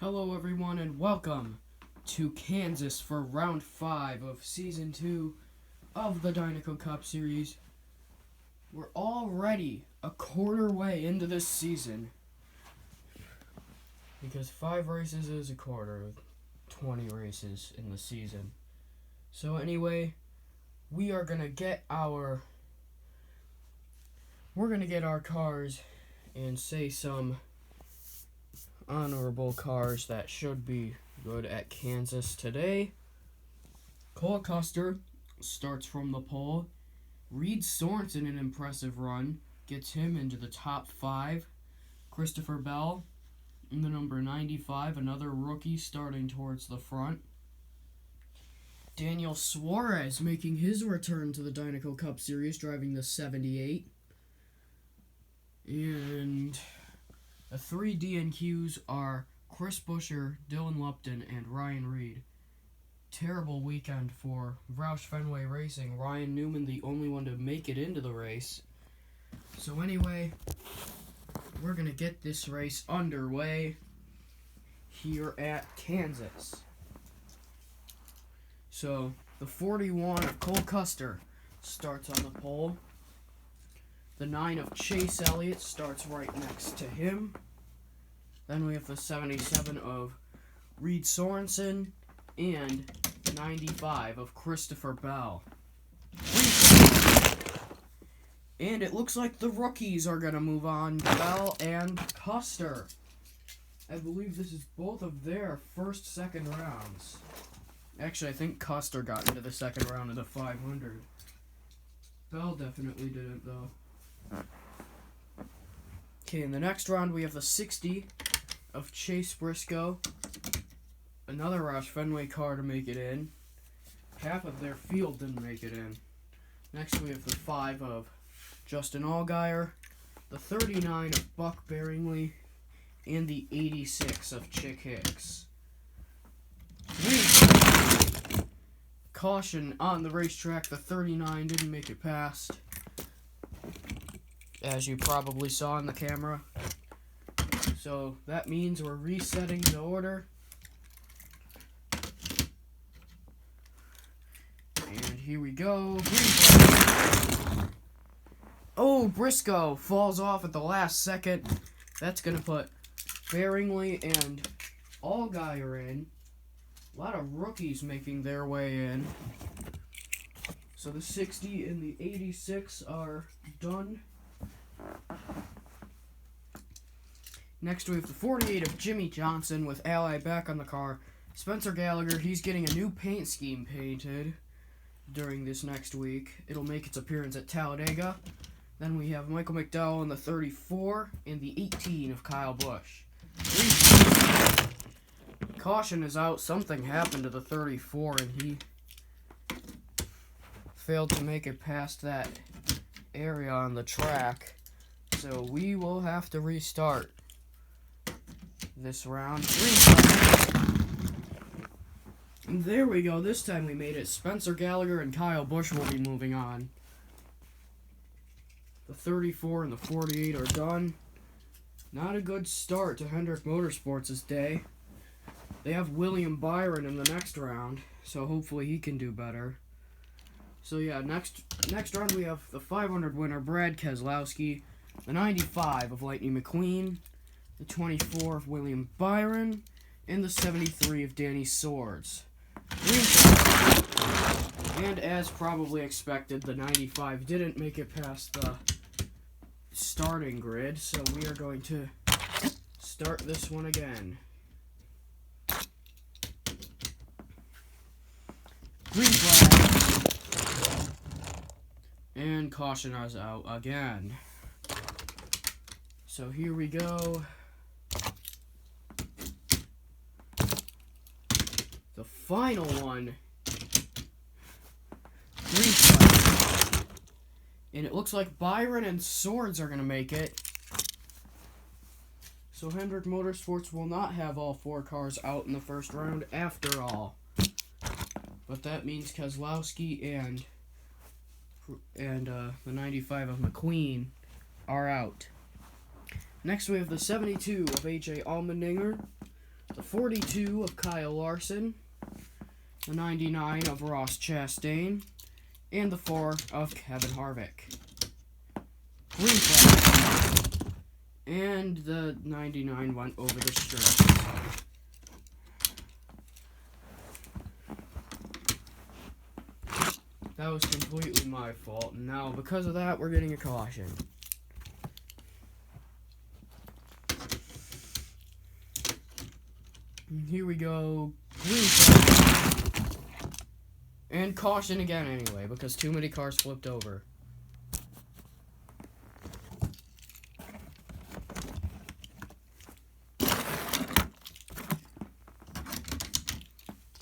Hello everyone and welcome to Kansas for round 5 of season 2 of the Dinaco Cup series. We're already a quarter way into this season because 5 races is a quarter of 20 races in the season. So anyway, we're gonna get our cars and say some honorable cars that should be good at Kansas today. Cole Custer starts from the pole. Reed Sorensen, an impressive run, gets him into the top 5. Christopher Bell in the number 95, another rookie starting towards the front. Daniel Suarez making his return to the Dinaco Cup Series, driving the 78. And the 3 DNQs are Chris Buescher, Dylan Lupton, and Ryan Reed. Terrible weekend for Roush Fenway Racing. Ryan Newman, the only one to make it into the race. So anyway, we're going to get this race underway here at Kansas. So the 41 of Cole Custer starts on the pole. The 9 of Chase Elliott starts right next to him. Then we have the 77 of Reed Sorensen and the 95 of Christopher Bell. And it looks like the rookies are going to move on, Bell and Custer. I believe this is both of their second rounds. Actually, I think Custer got into the second round of the 500. Bell definitely didn't, though. Okay, in the next round, we have the 60 of Chase Briscoe. Another Roush Fenway car to make it in. Half of their field didn't make it in. Next, we have the 5 of Justin Allgaier, the 39 of Buck Bearingley, and the 86 of Chick Hicks. Caution on the racetrack, the 39 didn't make it past, as you probably saw in the camera. So that means we're resetting the order. And here we go. Oh, Briscoe falls off at the last second. That's going to put Bearingley and Allgaier in. A lot of rookies making their way in. So the 60 and the 86 are done. Next we have the 48 of Jimmy Johnson with Ally back on the car. Spencer Gallagher, he's getting a new paint scheme painted during this next week. It'll make its appearance at Talladega. Then we have Michael McDowell in the 34 and the 18 of Kyle Busch. Caution is out. Something happened to the 34 and he failed to make it past that area on the track. So we will have to restart this round. And there we go. This time we made it. Spencer Gallagher and Kyle Busch will be moving on. The 34 and the 48 are done. Not a good start to Hendrick Motorsports' day. They have William Byron in the next round, so hopefully he can do better. So yeah, next round we have the 500 winner Brad Keselowski, the 95 of Lightning McQueen, the 24 of William Byron, and the 73 of Danny Swords. And as probably expected, the 95 didn't make it past the starting grid, so we are going to start this one again. Green flag. And caution is out again. So here we go. The final one. Green flag. And it looks like Byron and Swords are going to make it. So Hendrick Motorsports will not have all 4 cars out in the first round after all. But that means Keselowski and the 95 of McQueen are out. Next we have the 72 of AJ Allmendinger, the 42 of Kyle Larson, the 99 of Ross Chastain, and the 4 of Kevin Harvick. Green flag. And the 99 went over the strip. That was completely my fault, and now because of that, we're getting a caution. And here we go, green flag. And caution again anyway, because too many cars flipped over.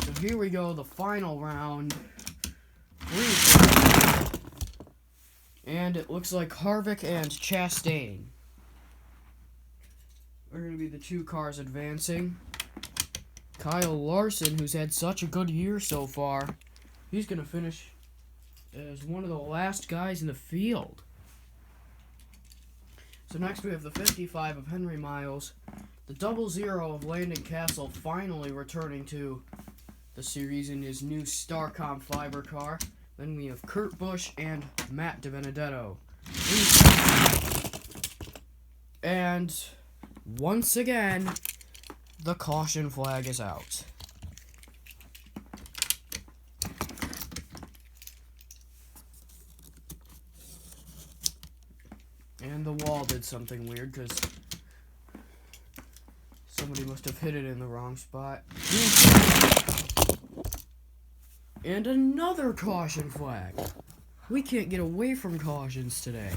So here we go, the final round. And it looks like Harvick and Chastain are going to be the two cars advancing. Kyle Larson, who's had such a good year so far, he's going to finish as one of the last guys in the field. So next we have the 55 of Henry Miles, the 00 of Landon Castle finally returning to the series in his new Starcom Fiber car. Then we have Kurt Busch and Matt DiBenedetto. And once again, the caution flag is out. And the wall did something weird because somebody must have hit it in the wrong spot. And another caution flag. We can't get away from cautions today.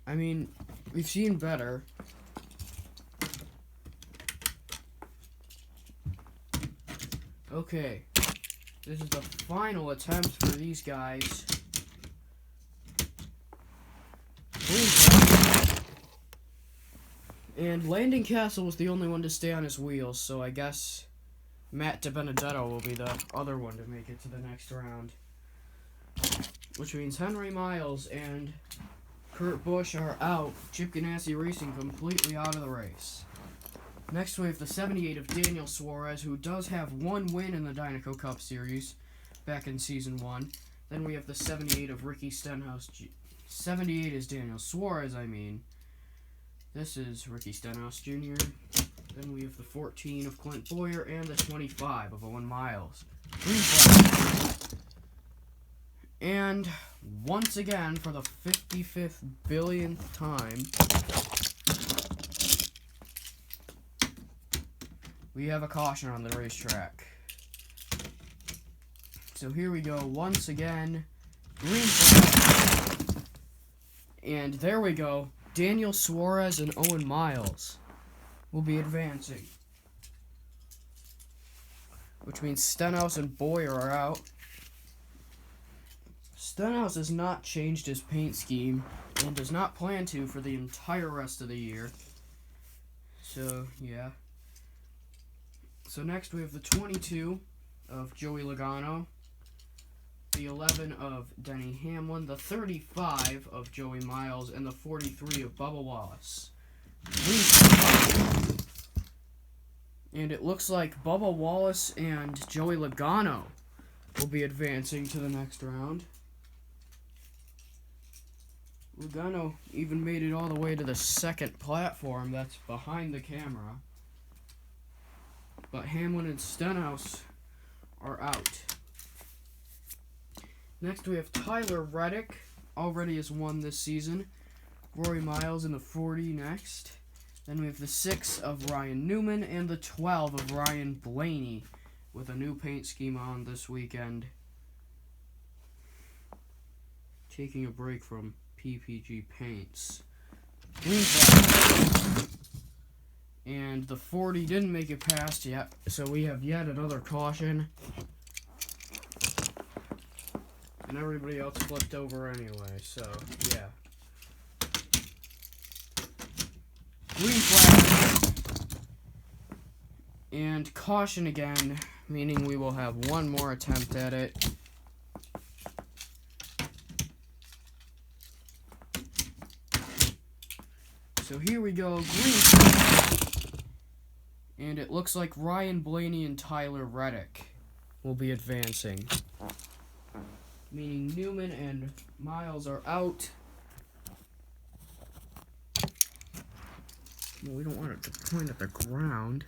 I mean, we've seen better. Okay. This is the final attempt for these guys. And Landon Castle was the only one to stay on his wheels, so I guess Matt DiBenedetto will be the other one to make it to the next round. Which means Henry Miles and Kurt Busch are out. Chip Ganassi Racing completely out of the race. Next we have the 78 of Daniel Suarez, who does have one win in the Dinaco Cup Series back in Season 1. Then we have the 78 of Ricky Stenhouse. 78 is Daniel Suarez, I mean. This is Ricky Stenhouse Jr. Then we have the 14 of Clint Bowyer and the 25 of Owen Miles. And once again, for the 55th billionth time, we have a caution on the racetrack. So here we go, once again, green flag. And there we go, Daniel Suarez and Owen Miles will be advancing. Which means Stenhouse and Bowyer are out. Stenhouse has not changed his paint scheme and does not plan to for the entire rest of the year. So, yeah. So next we have the 22 of Joey Logano, the 11 of Denny Hamlin, the 35 of Joey Miles, and the 43 of Bubba Wallace. And it looks like Bubba Wallace and Joey Logano will be advancing to the next round. Logano even made it all the way to the second platform that's behind the camera. But Hamlin and Stenhouse are out. Next we have Tyler Reddick, already has won this season. Rory Miles in the 40 next. Then we have the 6 of Ryan Newman and the 12 of Ryan Blaney with a new paint scheme on this weekend. Taking a break from PPG Paints. And the 40 didn't make it past yet, so we have yet another caution. And everybody else flipped over anyway, so yeah. Green flag. And caution again, meaning we will have one more attempt at it. So here we go, green flag. And it looks like Ryan Blaney and Tyler Reddick will be advancing. Meaning Newman and Miles are out. Well, we don't want it to point at the ground.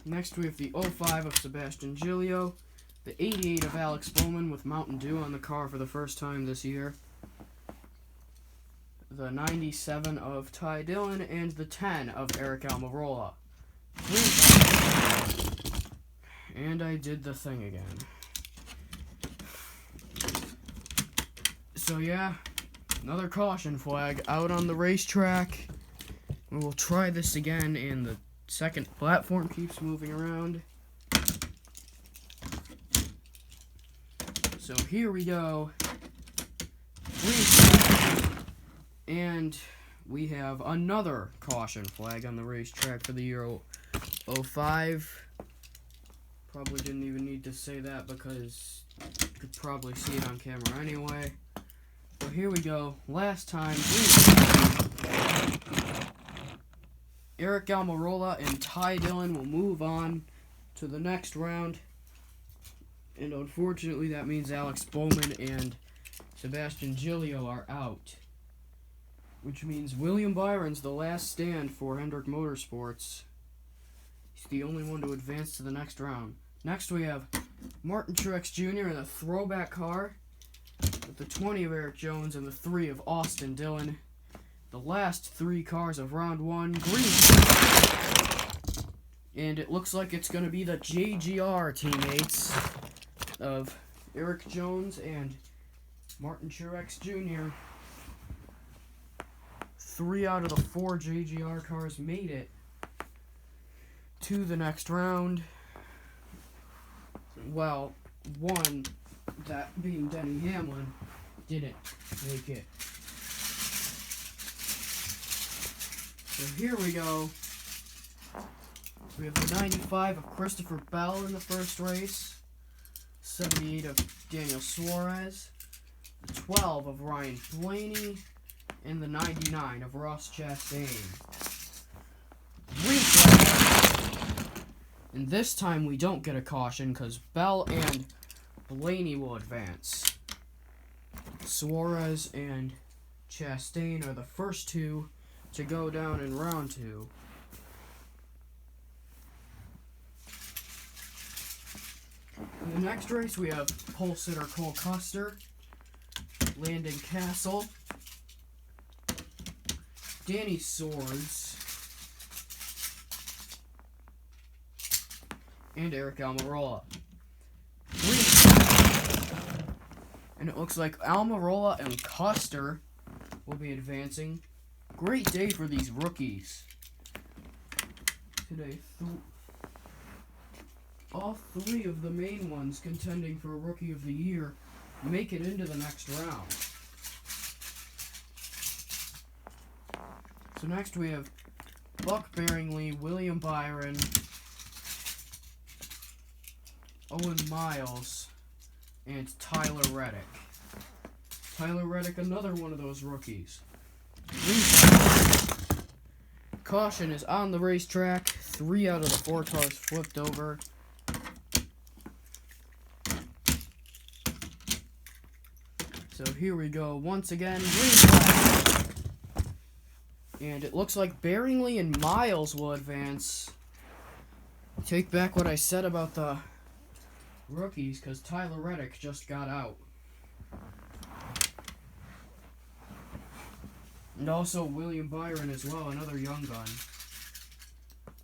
Next we have the 05 of Sebastian Giglio, the 88 of Alex Bowman with Mountain Dew on the car for the first time this year, the 97 of Ty Dillon, and the 10 of Eric Almirola. And I did the thing again. So yeah, another caution flag out on the racetrack. We will try this again, and the second platform keeps moving around. So here we go. And we have another caution flag on the racetrack for the year 05. Probably didn't even need to say that because you could probably see it on camera anyway. So here we go. Last time, Eric Almirola and Ty Dillon will move on to the next round. And unfortunately, that means Alex Bowman and Sebastian Giglio are out. Which means William Byron's the last stand for Hendrick Motorsports. He's the only one to advance to the next round. Next we have Martin Truex Jr. in a throwback car with the 20 of Eric Jones and the 3 of Austin Dillon. The last 3 cars of round 1, green. And it looks like it's going to be the JGR teammates of Eric Jones and Martin Truex Jr. 3 out of the 4 JGR cars made it to the next round. Well, one, that being Denny Hamlin, didn't make it. So here we go. We have the 95 of Christopher Bell in the first race, 78 of Daniel Suarez, the 12 of Ryan Blaney, and the 99 of Ross Chastain. And this time we don't get a caution because Bell and Blaney will advance. Suarez and Chastain are the first 2 to go down in round 2. In the next race we have pole sitter Cole Custer, Landon Castle, Danny Swords, and Eric Almirola. And it looks like Almirola and Custer will be advancing. Great day for these rookies. Today, all 3 of the main ones contending for Rookie of the Year make it into the next round. So next we have Buck Bearingley, William Byron, Owen Miles, and Tyler Reddick. Tyler Reddick, another one of those rookies. Caution is on the racetrack. 3 out of the 4 cars flipped over. So here we go. Once again, green flag. And it looks like Bearingley and Miles will advance. Take back what I said about the rookies, because Tyler Reddick just got out. And also William Byron as well, another young gun.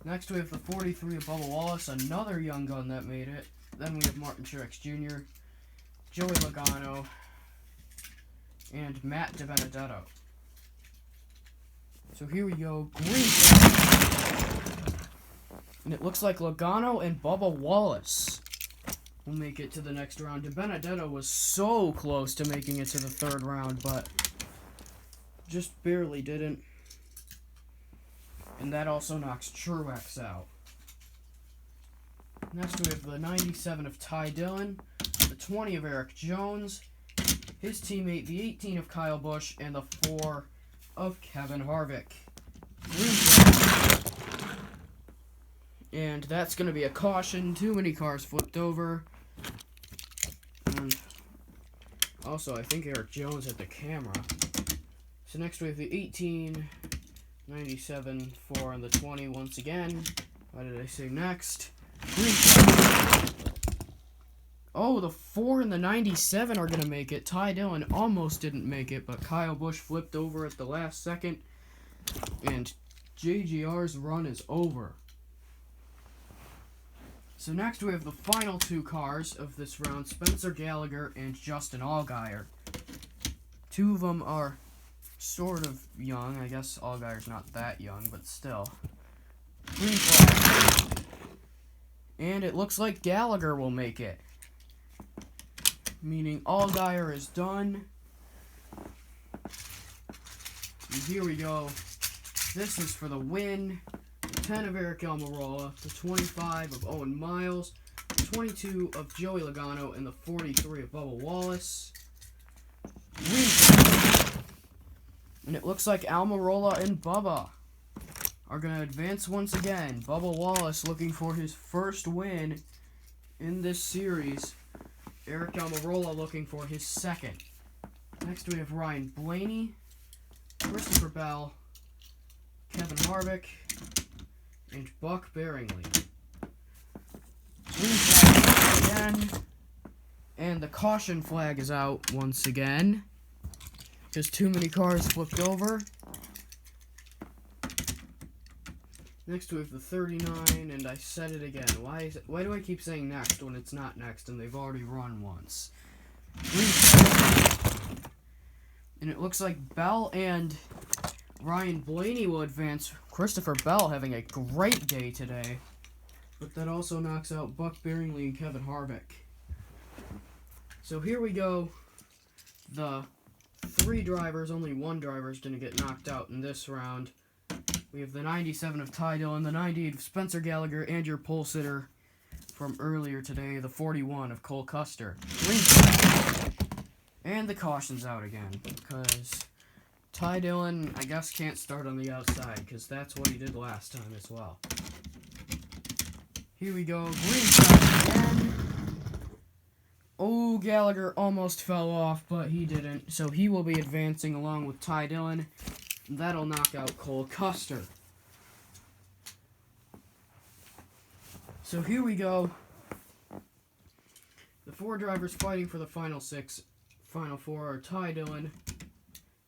Next we have the 43 of Bubba Wallace, another young gun that made it. Then we have Martin Truex Jr., Joey Logano, and Matt DiBenedetto. So here we go, green flag. And it looks like Logano and Bubba Wallace will make it to the next round. DiBenedetto was so close to making it to the 3rd round, but just barely didn't. And that also knocks Truex out. Next we have the 97 of Ty Dillon, the 20 of Eric Jones, his teammate, the 18 of Kyle Busch, and the 4 of Kevin Harvick. Green flag. And that's going to be a caution. Too many cars flipped over. And also, I think Eric Jones hit the camera. So next we have the 18, 97, 4, and the 20 once again. Why did I say next? Green flag. Oh, the 4 and the 97 are going to make it. Ty Dillon almost didn't make it, but Kyle Busch flipped over at the last second. And JGR's run is over. So next we have the final 2 cars of this round, Spencer Gallagher and Justin Allgaier. 2 of them are sort of young. I guess Allgaier's not that young, but still. Green flag. And it looks like Gallagher will make it. Meaning Allgaier is done. And here we go. This is for the win. The 10 of Eric Almirola, the 25 of Owen Miles, the 22 of Joey Logano, and the 43 of Bubba Wallace. And it looks like Almirola and Bubba are going to advance once again. Bubba Wallace looking for his first win in this series. Eric Almirola looking for his second. Next we have Ryan Blaney, Christopher Bell, Kevin Harvick, and Buck Bearingley. Green flag again. And the caution flag is out once again. Because too many cars flipped over. Next we have the 39, and I said it again. Why do I keep saying next when it's not next and they've already run once? Green flag. And it looks like Bell and Ryan Blaney will advance. Christopher Bell having a great day today. But that also knocks out Buck Bearingley and Kevin Harvick. So here we go. The 3 drivers, only 1 driver is going to get knocked out in this round. We have the 97 of Ty Dillon, the 98 of Spencer Gallagher, and your pole sitter from earlier today, the 41 of Cole Custer. Green flag. And the caution's out again, because Ty Dillon, I guess, can't start on the outside, because that's what he did last time as well. Here we go, green flag again. Oh, Gallagher almost fell off, but he didn't, so he will be advancing along with Ty Dillon. That'll knock out Cole Custer. So here we go. The 4 drivers fighting for the final 4 are Ty Dillon,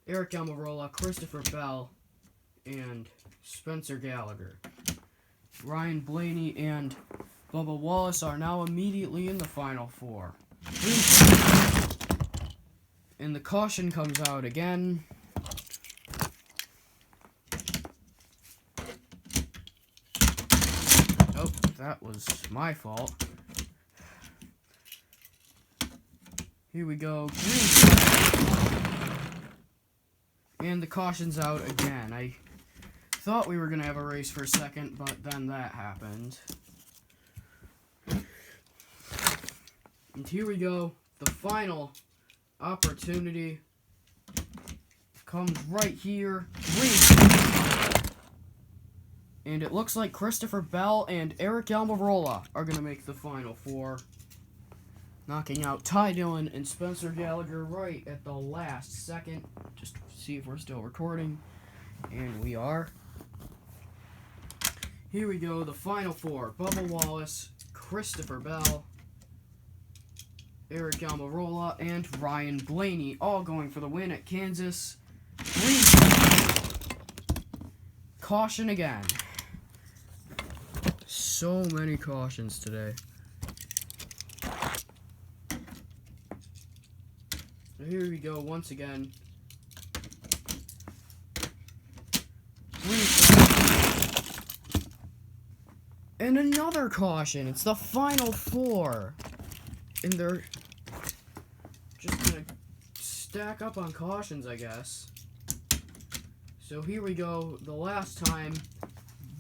Eric Almirola, Christopher Bell, and Spencer Gallagher. Ryan Blaney and Bubba Wallace are now immediately in the final 4. And the caution comes out again. Oh, that was my fault. Here we go. And the caution's out again. I thought we were going to have a race for a second, but then that happened. And here we go. The final opportunity comes right here. And it looks like Christopher Bell and Eric Almirola are going to make the final 4. Knocking out Ty Dillon and Spencer Gallagher right at the last second. Just to see if we're still recording. And we are. Here we go, the final 4. Bubba Wallace, Christopher Bell, Eric Almirola, and Ryan Blaney, all going for the win at Kansas. Caution again. So many cautions today. So here we go once again. And another caution. It's the final 4. And they're just gonna stack up on cautions, I guess. So here we go. The last time.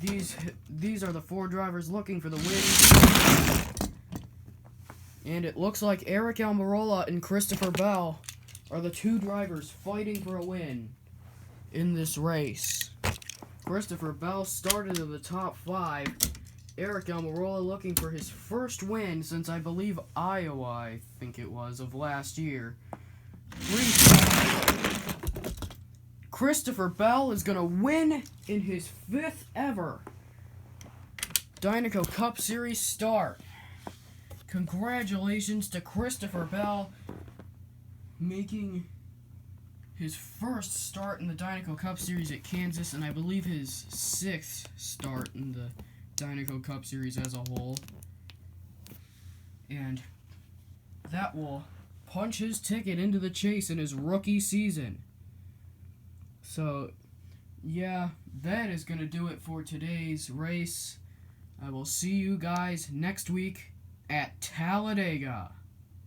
These are the 4 drivers looking for the win. And it looks like Eric Almirola and Christopher Bell are the two drivers fighting for a win in this race. Christopher Bell started in the top 5. Eric Almirola looking for his first win since I believe Iowa, I think it was, of last year. Christopher Bell is going to win in his 5th ever Dinaco Cup Series start. Congratulations to Christopher Bell making his first start in the Dinaco Cup Series at Kansas, and I believe his 6th start in the Dinaco Cup Series as a whole. And that will punch his ticket into the chase in his rookie season. So, yeah, that is going to do it for today's race. I will see you guys next week at Talladega.